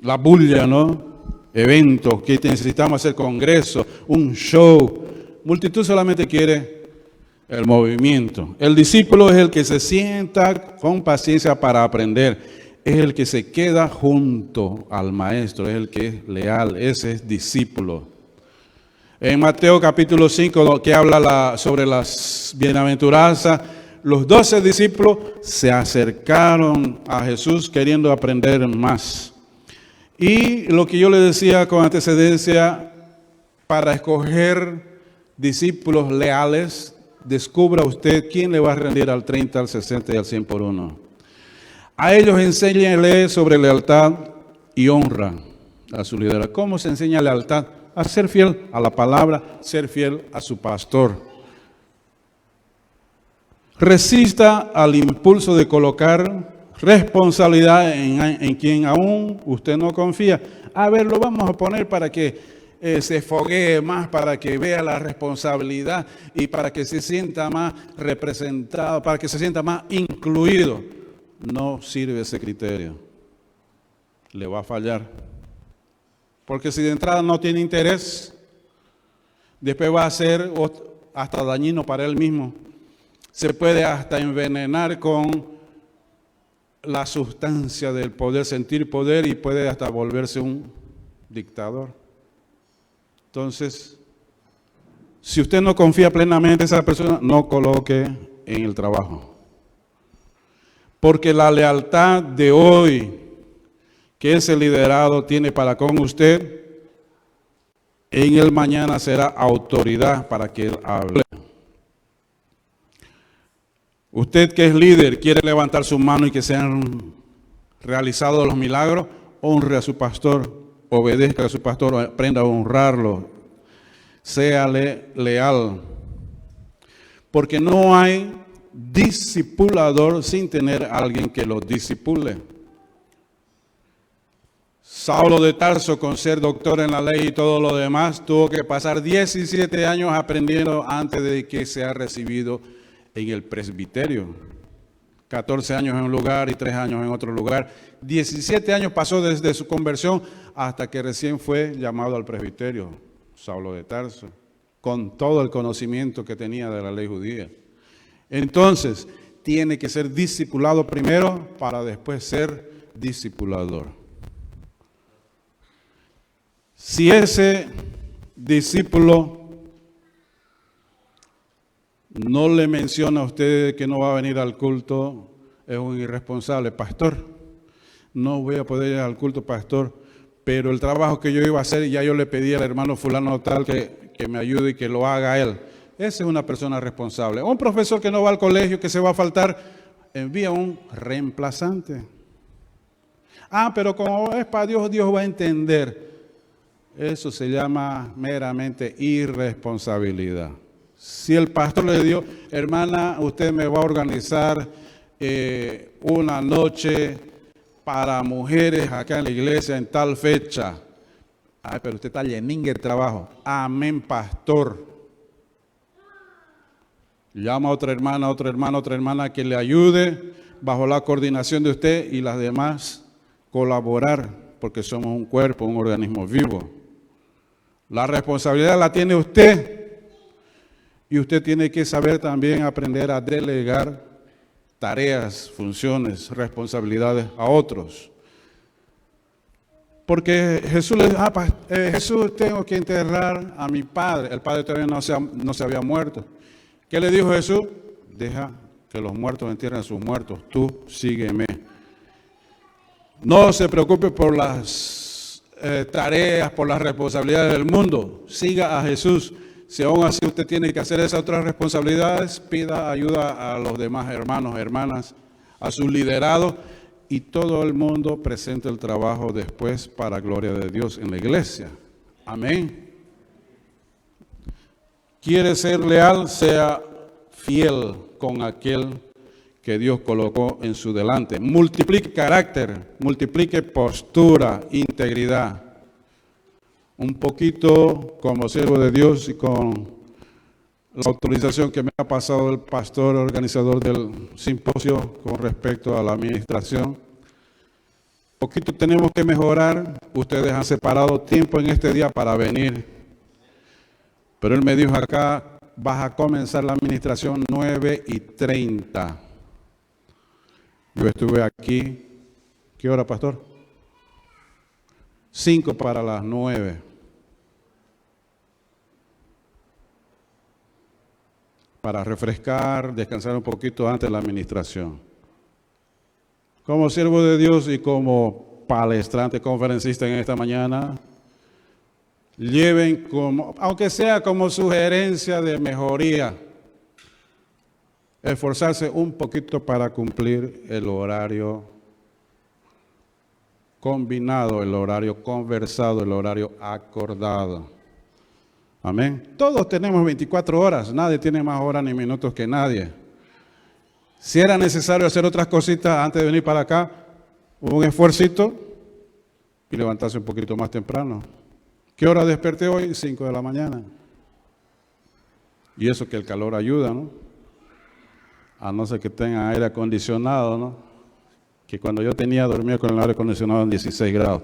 la bulla, ¿no? Eventos, que necesitamos hacer congresos, un show. Multitud solamente quiere el movimiento. El discípulo es el que se sienta con paciencia para aprender. Es el que se queda junto al maestro, es el que es leal, ese es discípulo. En Mateo capítulo 5, que habla sobre las bienaventuranzas, los 12 discípulos se acercaron a Jesús queriendo aprender más. Y lo que yo le decía con antecedencia, para escoger discípulos leales, descubra usted quién le va a rendir al 30, al 60 y al 100 por uno. A ellos enséñenle sobre lealtad y honra a su líder. ¿Cómo se enseña lealtad? A ser fiel a la palabra, ser fiel a su pastor. Resista al impulso de colocar responsabilidad en quien aún usted no confía. A ver, lo vamos a poner para que se foguee más, para que vea la responsabilidad y para que se sienta más representado, para que se sienta más incluido. No sirve ese criterio. Le va a fallar. Porque si de entrada no tiene interés, después va a ser hasta dañino para él mismo. Se puede hasta envenenar con la sustancia del poder, sentir poder, y puede hasta volverse un dictador. Entonces, si usted no confía plenamente en esa persona, no coloque en el trabajo. Porque la lealtad de hoy que ese liderado tiene para con usted, en el mañana será autoridad para que él hable. Usted que es líder, quiere levantar su mano y que sean realizados los milagros, honre a su pastor, obedezca a su pastor, aprenda a honrarlo, séale leal. Porque no hay discipulador sin tener a alguien que lo discipule. Saulo de Tarso, con ser doctor en la ley y todo lo demás, tuvo que pasar 17 años aprendiendo antes de que sea recibido en el presbiterio. 14 años en un lugar y 3 años en otro lugar. 17 años pasó desde su conversión hasta que recién fue llamado al presbiterio, Saulo de Tarso, con todo el conocimiento que tenía de la ley judía. Entonces, tiene que ser discipulado primero para después ser discipulador. Si ese discípulo no le menciona a usted que no va a venir al culto, es un irresponsable. Pastor, no voy a poder ir al culto, pastor, pero el trabajo que yo iba a hacer, ya yo le pedí al hermano fulano tal que me ayude y que lo haga él. Esa es una persona responsable. Un profesor que no va al colegio, que se va a faltar, envía un reemplazante. Pero como es para Dios, Dios va a entender. Eso se llama meramente irresponsabilidad. Si el pastor le dio, hermana, usted me va a organizar una noche para mujeres acá en la iglesia en tal fecha. Pero usted está lleningue el trabajo. Amén, pastor. Llama a otra hermana, otro hermano, otra hermana que le ayude bajo la coordinación de usted y las demás colaborar, porque somos un cuerpo, un organismo vivo. La responsabilidad la tiene usted. Y usted tiene que saber también aprender a delegar tareas, funciones, responsabilidades a otros. Porque Jesús le dijo, Jesús, tengo que enterrar a mi padre. El padre todavía no se había muerto. ¿Qué le dijo Jesús? Deja que los muertos entierren a sus muertos. Tú sígueme. No se preocupe por las tareas, por las responsabilidades del mundo. Siga a Jesús. Si aún así usted tiene que hacer esas otras responsabilidades, pida ayuda a los demás hermanos, hermanas, a su liderado, y todo el mundo presente el trabajo después para gloria de Dios en la iglesia. Amén. Quiere ser leal, sea fiel con aquel que Dios colocó en su delante. Multiplique carácter, multiplique postura, integridad. Un poquito como siervo de Dios y con la autorización que me ha pasado el pastor organizador del simposio con respecto a la administración. Poquito tenemos que mejorar. Ustedes han separado tiempo en este día para venir. Pero él me dijo acá, vas a comenzar la administración 9:30. Yo estuve aquí, ¿qué hora, pastor? 5 para las 9. Para refrescar, descansar un poquito antes de la administración. Como siervo de Dios y como palestrante, conferencista en esta mañana, lleven como, aunque sea como sugerencia de mejoría, esforzarse un poquito para cumplir el horario combinado, el horario conversado, el horario acordado. Amén. Todos tenemos 24 horas, nadie tiene más horas ni minutos que nadie. Si era necesario hacer otras cositas antes de venir para acá, un esfuercito y levantarse un poquito más temprano. ¿Qué hora desperté hoy? 5 de la mañana. Y eso que el calor ayuda, ¿no? A no ser que tengan aire acondicionado, ¿no? Que cuando yo dormía con el aire acondicionado en 16 grados.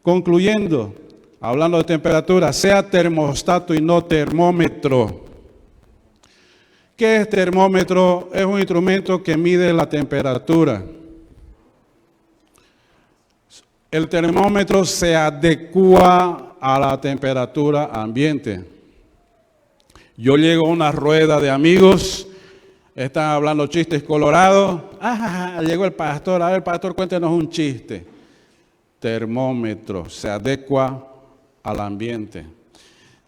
Concluyendo, hablando de temperatura, sea termostato y no termómetro. ¿Qué es termómetro? Es un instrumento que mide la temperatura. El termómetro se adecua a la temperatura ambiente. Yo llego a una rueda de amigos, están hablando chistes colorados. Llegó el pastor, a ver, pastor, cuéntenos un chiste. Termómetro, se adecua al ambiente.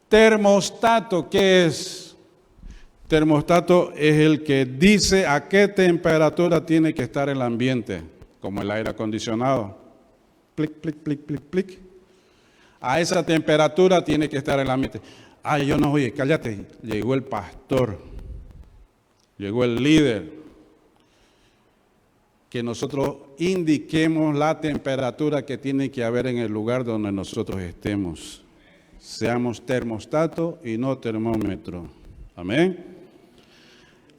Termostato, ¿qué es? Termostato es el que dice a qué temperatura tiene que estar el ambiente, como el aire acondicionado. Plic, plic, plic, plic, plic. A esa temperatura tiene que estar el ambiente. Yo no, oye, cállate. Llegó el pastor, llegó el líder. Que nosotros indiquemos la temperatura que tiene que haber en el lugar donde nosotros estemos. Seamos termostato y no termómetro. Amén.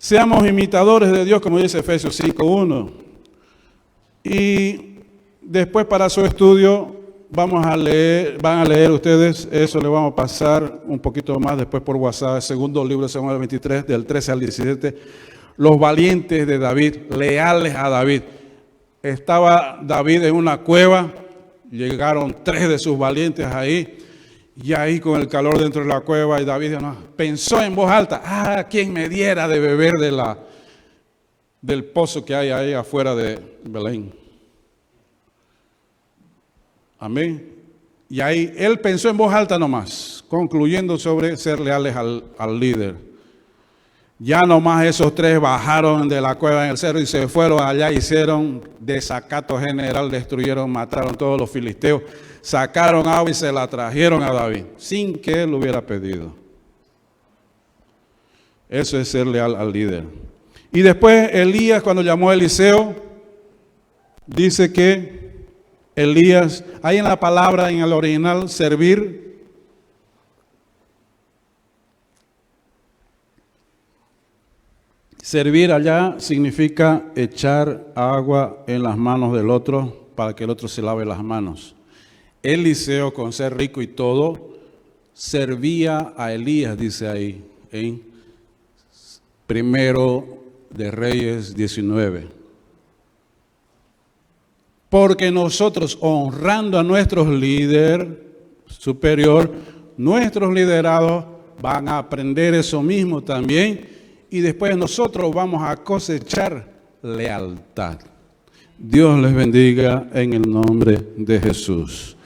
Seamos imitadores de Dios, como dice Efesios 5:1. Y después para su estudio van a leer ustedes, eso le vamos a pasar un poquito más después por WhatsApp, el segundo libro de Samuel 23, del 13 al 17, los valientes de David, leales a David. Estaba David en una cueva, llegaron 3 de sus valientes ahí, y ahí con el calor dentro de la cueva, y David pensó en voz alta, ¿quién me diera de beber del pozo que hay ahí afuera de Belén? Amén. Y ahí él pensó en voz alta nomás, concluyendo sobre ser leales al líder. Ya nomás esos 3 bajaron de la cueva en el cerro y se fueron allá, hicieron desacato general, destruyeron, mataron todos los filisteos, sacaron agua y se la trajeron a David, sin que él lo hubiera pedido. Eso es ser leal al líder. Y después Elías, cuando llamó a Eliseo, dice que Elías, hay en la palabra, en el original, servir. Servir allá significa echar agua en las manos del otro para que el otro se lave las manos. Eliseo, con ser rico y todo, servía a Elías, dice ahí, en Primero de Reyes 19. Porque nosotros, honrando a nuestros líderes superior, nuestros liderados van a aprender eso mismo también, y después nosotros vamos a cosechar lealtad. Dios les bendiga en el nombre de Jesús.